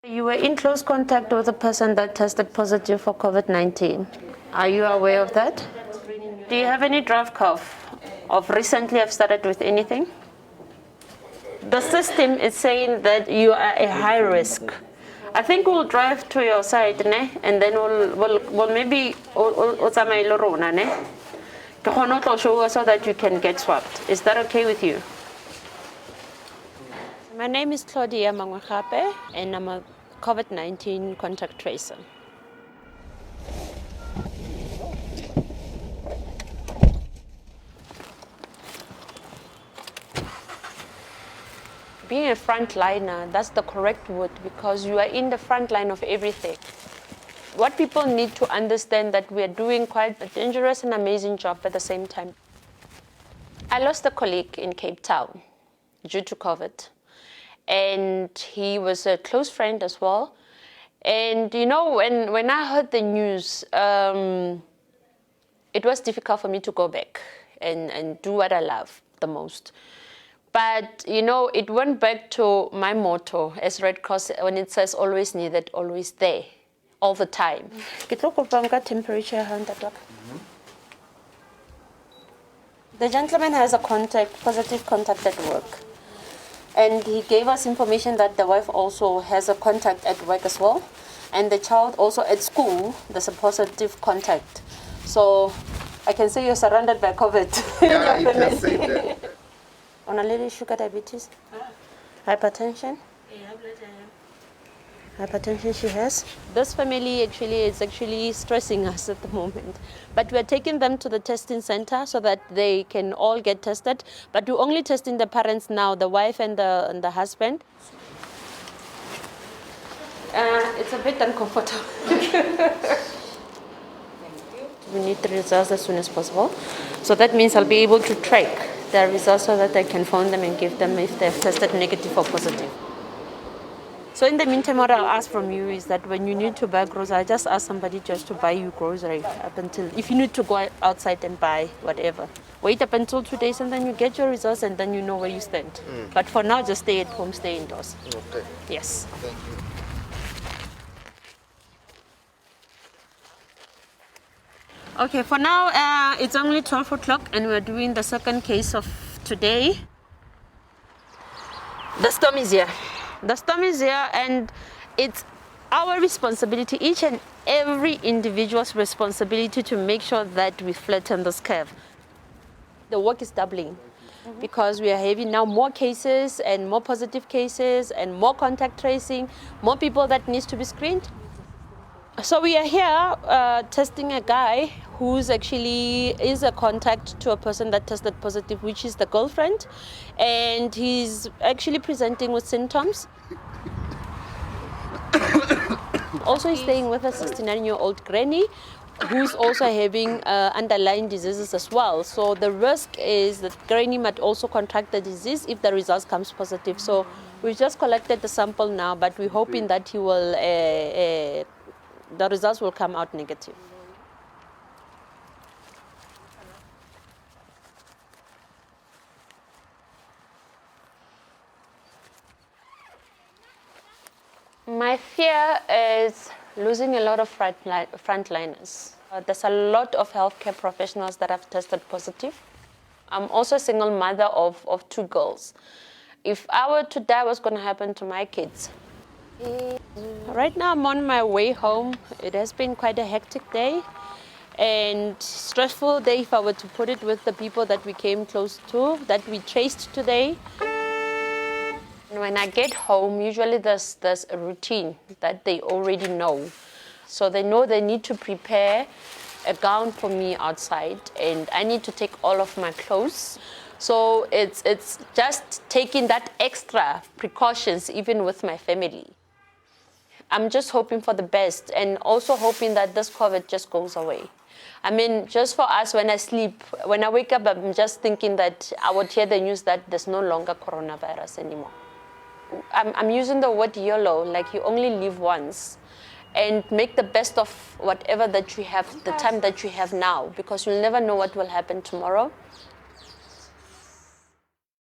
You were in close contact with a person that tested positive for COVID-19. Are you aware of that? Do you have any draft cough? Of recently have started with anything? The system is saying that you are a high risk. I think we'll drive to your side, ne? And then we'll maybe show us so that you can get swabbed. Is that okay with you? My name is Claudia Mangwahape, and I'm a COVID-19 contact tracer. Being a frontliner, that's the correct word, because you are in the front line of everything. What people need to understand that we are doing quite a dangerous and amazing job at the same time. I lost a colleague in Cape Town due to COVID. And he was a close friend as well. And you know, when I heard the news, it was difficult for me to go back and do what I love the most. But you know, it went back to my motto as Red Cross when it says always needed, always there, all the time. Temperature. The gentleman has a positive contact at work. And he gave us information that the wife also has a contact at work as well. And the child also at school, there's a positive contact. So I can say you're surrounded by COVID. Yeah, you can say that. On a little sugar diabetes? Hypertension? Hypertension she has. This family is actually stressing us at the moment. But we're taking them to the testing center so that they can all get tested. But we're only testing the parents now, the wife and the husband. It's a bit uncomfortable. We need the results as soon as possible. So that means I'll be able to track their results so that I can phone them and give them if they've tested negative or positive. So in the meantime, what I'll ask from you is that when you need to buy groceries, I just ask somebody just to buy you groceries up until, if you need to go outside and buy whatever. Wait up until 2 days and then you get your results and then you know where you stand. But for now, just stay at home, stay indoors. Okay. Yes. Thank you. Okay, for now, it's only 12 o'clock and we're doing the second case of today. The storm is here. The storm is here, and it's our responsibility, each and every individual's responsibility, to make sure that we flatten this curve. The work is doubling because we are having now more cases and more positive cases and more contact tracing, more people that needs to be screened. So we are here testing a guy who's actually is a contact to a person that tested positive, which is the girlfriend, and he's actually presenting with symptoms. Also, he's staying with a 69-year-old granny who's also having underlying diseases as well. So the risk is that granny might also contract the disease if the results comes positive. So we've just collected the sample now, but we're hoping that he will the results will come out negative. My fear is losing a lot of frontliners. There's a lot of healthcare professionals that have tested positive. I'm also a single mother of 2 girls. If I were to die, what's going to happen to my kids? Right now, I'm on my way home. It has been quite a hectic day and stressful day, if I were to put it, with the people that we came close to, that we traced today. And when I get home, usually there's a routine that they already know. So they know they need to prepare a gown for me outside, and I need to take all of my clothes. So it's just taking that extra precautions even with my family. I'm just hoping for the best and also hoping that this COVID just goes away. I mean, just for us, when I sleep, when I wake up, I'm just thinking that I would hear the news that there's no longer coronavirus anymore. I'm using the word YOLO, like you only live once, and make the best of whatever that you have, the time that you have now, because you'll never know what will happen tomorrow.